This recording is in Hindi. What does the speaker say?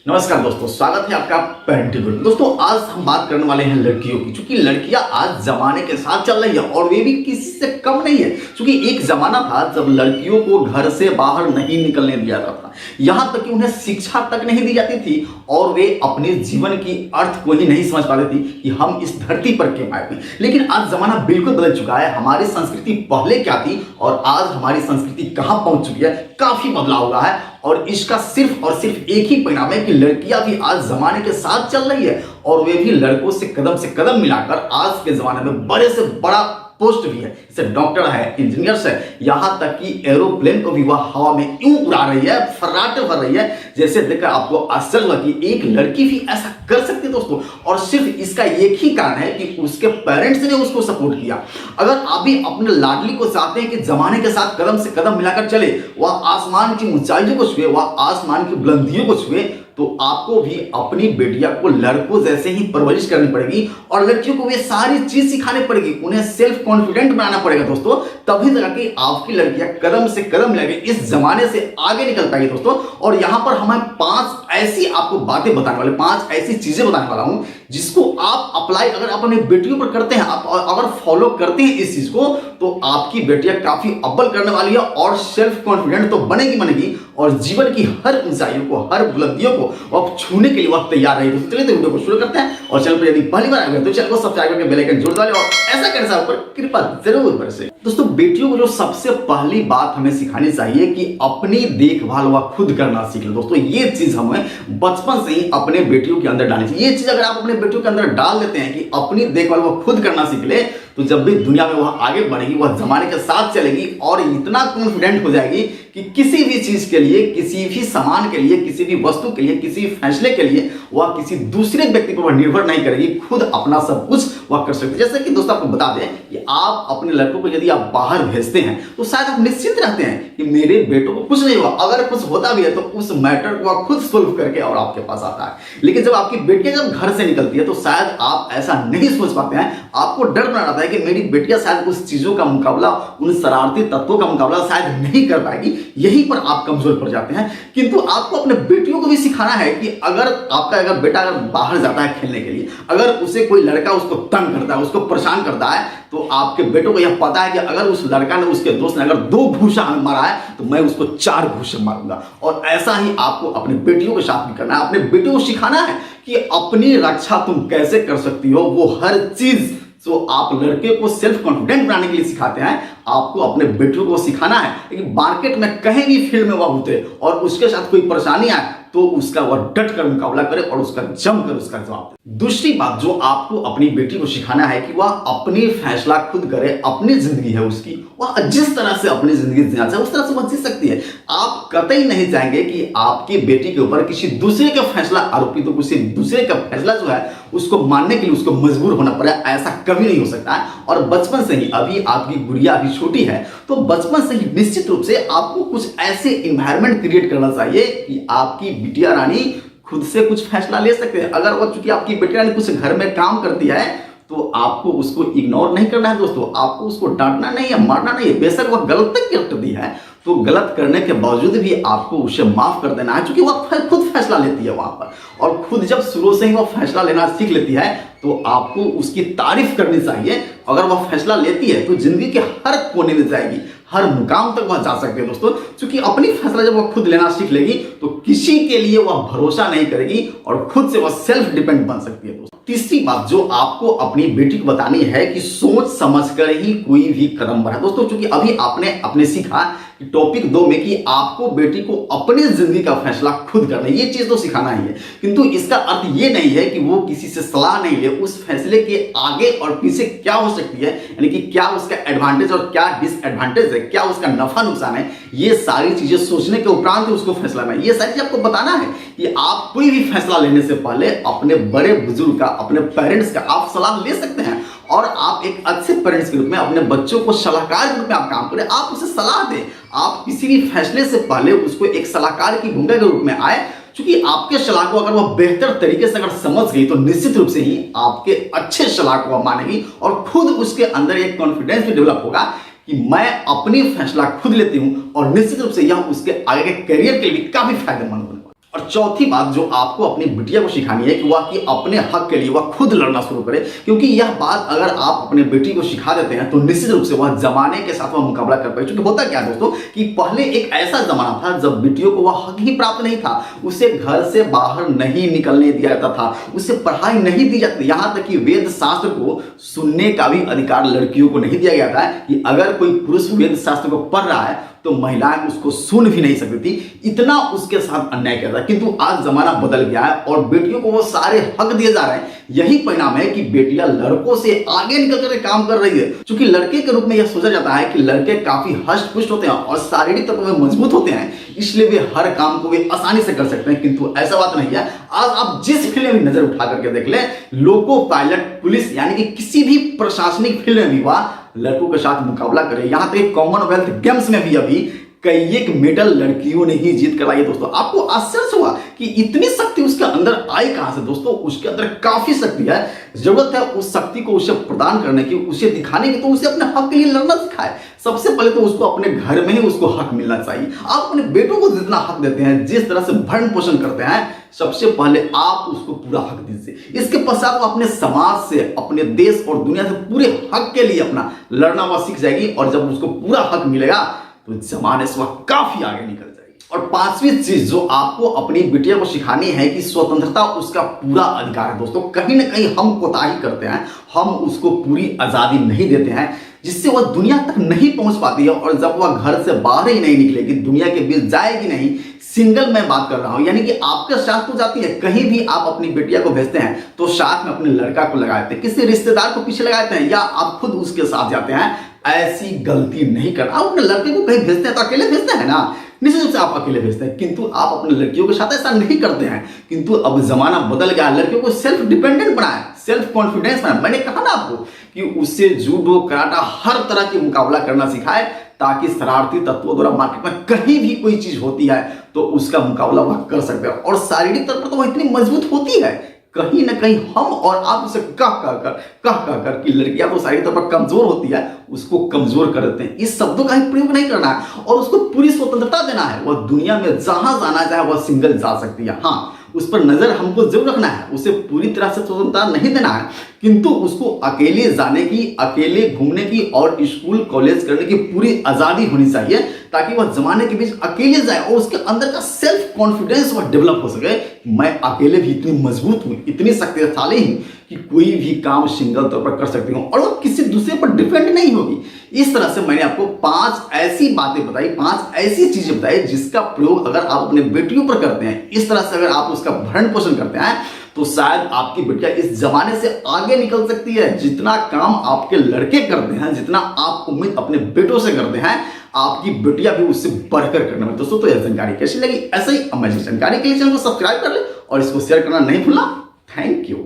नमस्कार दोस्तों, स्वागत है आपका पेरेंटिंग वीडियो। दोस्तों आज हम बात करने वाले हैं लड़कियों की, क्योंकि लड़कियां आज जमाने के साथ चल रही है और वे भी किसी से कम नहीं है। क्योंकि एक जमाना था जब लड़कियों को घर से बाहर नहीं निकलने दिया जाता था, यहां तक कि उन्हें शिक्षा तक नहीं दी जाती थी और वे अपने जीवन की अर्थ को ही नहीं समझ पाते थी कि हम इस धरती पर क्यों आए थे। लेकिन आज जमाना बिल्कुल बदल चुका है। हमारी संस्कृति पहले क्या थी और आज हमारी संस्कृति कहां पहुंच चुकी है, काफी बदलाव हुआ है। और इसका सिर्फ और सिर्फ एक ही परिणाम है कि लड़कियां भी आज जमाने के साथ चल रही है और वे भी लड़कों से कदम मिलाकर आज के जमाने में बड़े से बड़ा पोस्ट भी है, जैसे डॉक्टर है, इंजीनियर्स है, यहां तक कि एरोप्लेन को भी वह हवा में यूं उड़ा रही है, फर्राटे भर रही है, जैसे देखकर आपको आश्चर्य लगा कि एक लड़की भी ऐसा कर सकती है दोस्तों। और सिर्फ इसका एक ही कारण है कि उसके पेरेंट्स ने उसको सपोर्ट किया। अगर आप भी अपने लाडली को चाहते हैं कि जमाने के साथ कदम से कदम मिलाकर चले, वह आसमान की ऊंचाइयों को छुए, वह आसमान की बुलंदियों को छुए, तो आपको भी अपनी बेटिया को लड़कों जैसे ही परवरिश करनी पड़ेगी और लड़कियों को वे सारी चीज सिखानी पड़ेगी, उन्हें सेल्फ कॉन्फिडेंट बनाना पड़ेगा दोस्तों। तभी जाके आपकी लड़कियां कदम से कदम मिलाकर इस जमाने से आगे निकल पाएगी दोस्तों। और यहां पर हमें 5 ऐसी आपको बातें बताने वाले, 5 ऐसी चीजें बताने वाला हूं जिसको आप अप्लाई अगर आप अपनी बेटियों पर करते हैं, आप अगर फॉलो करते हैं इस चीज को, तो आपकी बेटियां काफी अव्वल करने वाली है और सेल्फ कॉन्फिडेंट तो बनेगी और जीवन की हर ऊंचाइयों को, हर बुलंदियों को वह छूने के लिए वह तैयार रही। तो चलिए वीडियो को शुरू करते हैं। और चैनल पर यदि पहली बार आए तो चैनल को सब्सक्राइब करके बेल आइकन जरूर दबाएं और ऐसा करने से ऊपर कृपा जरूर बरसे। दोस्तों बेटियों को जो सबसे पहली बात हमें सिखानी चाहिए कि अपनी देखभाल वह खुद करना सीख ले। दोस्तों ये चीज हमें बचपन से ही अपने बेटियों के अंदर डालनी चाहिए। ये चीज अगर आप अपने बेटियों के अंदर डाल देते हैं कि अपनी देखभाल वह खुद करना सीख ले, तो जब भी दुनिया में वह आगे बढ़ेगी, वह जमाने के साथ चलेगी और इतना कॉन्फिडेंट हो जाएगी कि किसी भी चीज के लिए, किसी भी सामान के लिए, किसी भी वस्तु के लिए, किसी फैसले के लिए वह किसी दूसरे व्यक्ति पर वह निर्भर नहीं करेगी, खुद अपना सब कुछ वह कर सकती है। जैसे कि दोस्तों आपको बता दें कि आप अपने लड़कों को यदि आप बाहर भेजते हैं तो शायद आप निश्चिंत रहते हैं कि मेरे बेटों को कुछ नहीं हुआ। अगर कुछ होता भी है तो उस मैटर को वह खुद सोल्व करके और आपके पास आता है। लेकिन जब आपकी बेटियां जब घर से निकलती है तो शायद आप ऐसा नहीं सोच पाते हैं। आपको डर बना रहता है कि मेरी बेटियां शायद उस चीजों का मुकाबला, उन शरारती तत्वों का मुकाबला शायद नहीं कर पाएगी। यहीं पर आप कमजोर पड़ जाते हैं। किंतु आपको अपने बेटियों को भी सिखाना है कि अगर बेटा अगर बाहर जाता है खेलने के लिए, अगर उसे कोई लड़का उसको तंग करता है, उसको परेशान करता है, तो आपके बेटों को यह पता है कि अगर उस लड़का ने, उसके दोस्त ने अगर 2 घूंसा मारा है तो मैं उसको 4 घूंसे मारूंगा। और ऐसा ही आपको अपने बेटियों के साथ भी करना है। अपने बेटियों को सिखाना है कि अपनी रक्षा तुम कैसे कर सकती हो। वो हर चीज जो आप लड़के को सेल्फ कॉन्फिडेंट बनाने के लिए सिखाते हैं, आपको अपने बेटियों को सिखाना है कि मार्केट में कहीं भी फील्ड में वह उतरे और उसके साथ कोई परेशानी आए तो उसका वह डट कर मुकाबला करे और उसका जमकर उसका जवाब दे। दूसरी बात जो आपको अपनी बेटी को सिखाना है कि वह अपनी फैसला खुद करे। अपनी जिंदगी है उसकी, वह जिस तरह से अपनी जिंदगी जीना चाहे उस तरह से वह जी सकती है। आप कतई नहीं चाहेंगे कि आपकी बेटी के ऊपर किसी दूसरे का फैसला आरोपित हो, किसी दूसरे का फैसला जो है उसको मानने के लिए उसको मजबूर होना पड़े। ऐसा कभी नहीं हो सकता है। और बचपन से ही, अभी आपकी गुड़िया अभी छोटी है, तो बचपन से ही निश्चित रूप से आपको कुछ ऐसे इन्वायरमेंट क्रिएट करना चाहिए कि आपकी बिटिया रानी खुद से कुछ फैसला ले सकते हैं। अगर वो चूंकि आपकी बेटी रानी कुछ घर में काम करती है तो आपको उसको इग्नोर नहीं करना है दोस्तों। आपको उसको डांटना नहीं है, मारना नहीं है। बेशक वह गलत करती है तो गलत करने के बावजूद भी आपको उसे माफ कर देना है, क्योंकि वह खुद फैसला लेती है वहां पर। और खुद जब शुरू से ही वह फैसला लेना सीख लेती है तो आपको उसकी तारीफ करनी चाहिए। अगर वह फैसला लेती है तो जिंदगी के हर कोने में जाएगी, हर मुकाम तक वह जा सकती है दोस्तों। क्योंकि अपनी फैसला जब वह खुद लेना सीख लेगी तो किसी के लिए वह भरोसा नहीं करेगी और खुद से वह सेल्फ डिपेंड बन सकती है दोस्तों। तीसरी बात जो आपको अपनी बेटी को बतानी है कि सोच समझकर ही कोई भी कदम बढ़ाए दोस्तों। क्योंकि अभी आपने अपने सीखा कि टॉपिक 2 में कि आपको बेटी को अपनी जिंदगी का फैसला खुद करना है, ये चीज तो सिखाना ही है। किंतु इसका अर्थ ये नहीं है कि वो किसी से सलाह नहीं ले। उस फैसले के आगे और पीछे क्या हो सकती है, यानी कि क्या उसका एडवांटेज और क्या डिसएडवांटेज है, क्या उसका नफा नुकसान है, ये सारी चीजें सोचने के उपरांत उसको फैसला में, ये सारी चीज आपको बताना है कि आप कोई भी फैसला लेने से पहले अपने बड़े बुजुर्ग का, अपने पेरेंट्स का आप सलाह ले सकते हैं। और आप एक अच्छे पेरेंट्स के रूप में अपने बच्चों को सलाहकार के रूप में आप काम करें, आप उसे सलाह दें। आप किसी भी फैसले से पहले उसको एक सलाहकार की भूमिका के रूप में आए, क्योंकि आपके सलाह को अगर वह बेहतर तरीके से अगर समझ गई तो निश्चित रूप से ही आपके अच्छे सलाह को वह मानेगी और खुद उसके अंदर एक कॉन्फिडेंस भी डेवलप होगा कि मैं अपनी फैसला खुद लेती हूं और निश्चित रूप से यह उसके आगे के करियर के लिए भी काफी फायदेमंद होगा। और चौथी बात जो आपको अपनी बिटिया को सिखानी है कि वह कि अपने हक के लिए वह खुद लड़ना शुरू करे, क्योंकि यह बात अगर आप अपने बेटी को सिखा देते हैं तो निश्चित रूप से वह जमाने के साथ वह मुकाबला कर पाएगी। क्योंकि होता क्या है दोस्तों कि पहले एक ऐसा जमाना था जब बेटियों को वह हक ही प्राप्त नहीं था, उसे घर से बाहर नहीं निकलने दिया जाता था, उसे पढ़ाई नहीं दी जाती, यहां तक कि वेद शास्त्र को सुनने का भी अधिकार लड़कियों को नहीं दिया गया था कि अगर कोई पुरुष वेद शास्त्र को पढ़ रहा है तो महिलाएं उसको सुन भी नहीं सकती थी, इतना उसके साथ अन्याय किया था। किंतु आज जमाना बदल गया है और बेटियों को वो सारे हक दिए जा रहे हैं। यही परिणाम है कि बेटियां लड़कों से आगे निकल कर काम कर रही है। क्योंकि लड़के के रूप में यह सोचा जाता है कि लड़के काफी हष्ट पुष्ट होते हैं और शारीरिक तौर पर मजबूत होते हैं, इसलिए वे हर काम को वे आसानी से कर सकते हैं। किंतु ऐसा बात नहीं है। आज आप जिस फील्ड में भी नजर उठा करके देख ले, लोको पायलट, पुलिस, यानी कि किसी भी प्रशासनिक फील्ड में भी वह लड़कों के साथ मुकाबला करे। यहां तक कॉमनवेल्थ गेम्स में भी अभी कई एक मेडल लड़कियों ने ही जीत कर लाई है। दोस्तों आपको आश्चर्य हुआ कि इतनी शक्ति उसके अंदर आई कहां से? दोस्तों उसके अंदर काफी शक्ति है, जरूरत है उस शक्ति को उसे प्रदान करने की, उसे दिखाने की। तो उसे अपने हक के लिए लड़ना सिखाए। सबसे पहले तो उसको अपने घर में ही उसको हक मिलना चाहिए। आप अपने बेटों को जितना हक देते हैं, जिस तरह से भरण पोषण करते हैं, सबसे पहले आप उसको पूरा हक दीजिए। इसके पश्चात वो अपने समाज से, अपने देश और दुनिया से पूरे हक के लिए अपना लड़ना वह सीख जाएगी। और जब उसको पूरा हक मिलेगा तो जमाने से वह काफी आगे निकल जाएगी। और पांचवी चीज जो आपको अपनी बिटिया को सिखानी है कि स्वतंत्रता उसका पूरा अधिकार है। दोस्तों कहीं ना कहीं हम कोताही करते हैं, हम उसको पूरी आजादी नहीं देते हैं, जिससे वह दुनिया तक नहीं पहुंच पाती है। और जब वह घर से बाहर ही नहीं निकलेगी, दुनिया के बीच जाएगी नहीं, सिंगल मैं बात कर रहा हूं, यानी कि आपके साथ तो जाती है, कहीं भी आप अपनी बेटिया को भेजते हैं तो साथ में अपने लड़का को लगाते हैं, किसी रिश्तेदार को पीछे लगाते हैं, या आप खुद उसके साथ जाते हैं। ऐसी गलती नहीं करना। आप अपने लड़के को कहीं भेजते हैं तो अकेले भेजते हैं ना, निश्चित रूप से आप अकेले भेजते हैं, किंतु आप अपने लड़कियों के साथ ऐसा नहीं करते हैं। किंतु अब जमाना बदल गया, लड़कियों को सेल्फ डिपेंडेंट बनाए, सेल्फ कॉन्फिडेंस बनाए। मैंने कहा ना आपको कि उससे जूडो, कराटा, हर तरह की मुकाबला करना सिखाए, ताकि शरारती तत्वों द्वारा मार्केट में कहीं भी कोई चीज होती है तो उसका मुकाबला वह कर सकते हैं। और शारीरिक तौर पर तो वह इतनी मजबूत होती है, कहीं ना कहीं हम और आप उसे कह कर कि लड़कियां तो शारीरिक तौर पर कमजोर होती है, उसको कमजोर कर देते हैं। इस शब्दों का ही प्रयोग नहीं करना है और उसको पूरी स्वतंत्रता देना है। वह दुनिया में जहां जाना चाहे वह सिंगल जा सकती है। हाँ, उस पर नजर हमको जरूर रखना है, उसे पूरी तरह से स्वतंत्रता नहीं देना है, किंतु उसको अकेले जाने की, अकेले घूमने की और स्कूल कॉलेज करने की पूरी आजादी होनी चाहिए, ताकि वह जमाने के बीच अकेले जाए और उसके अंदर का सेल्फ कॉन्फिडेंस वह डेवलप हो सके। मैं अकेले भी इतनी मजबूत हूं, इतनी शक्तिशाली हूं कि कोई भी काम सिंगल तौर पर कर सकती हूं और वो किसी दूसरे पर डिपेंड नहीं होगी। इस तरह से मैंने आपको 5 ऐसी बातें बताई, 5 ऐसी चीजें बताई जिसका प्रयोग अगर आप अपने बेटियों पर करते हैं, इस तरह से अगर आप उसका भरण पोषण करते हैं, तो शायद आपकी बेटियां इस जमाने से आगे निकल सकती है। जितना काम आपके लड़के करते हैं, जितना आप उम्मीद अपने बेटों से करते हैं, आपकी बेटियां भी उससे बढ़कर करने में। दोस्तों तो यह जानकारी कैसी लगी? ऐसे ही अमेजिंग जानकारी के लिए चैनल को सब्सक्राइब कर ले और इसको शेयर करना नहीं भूलना। Thank you.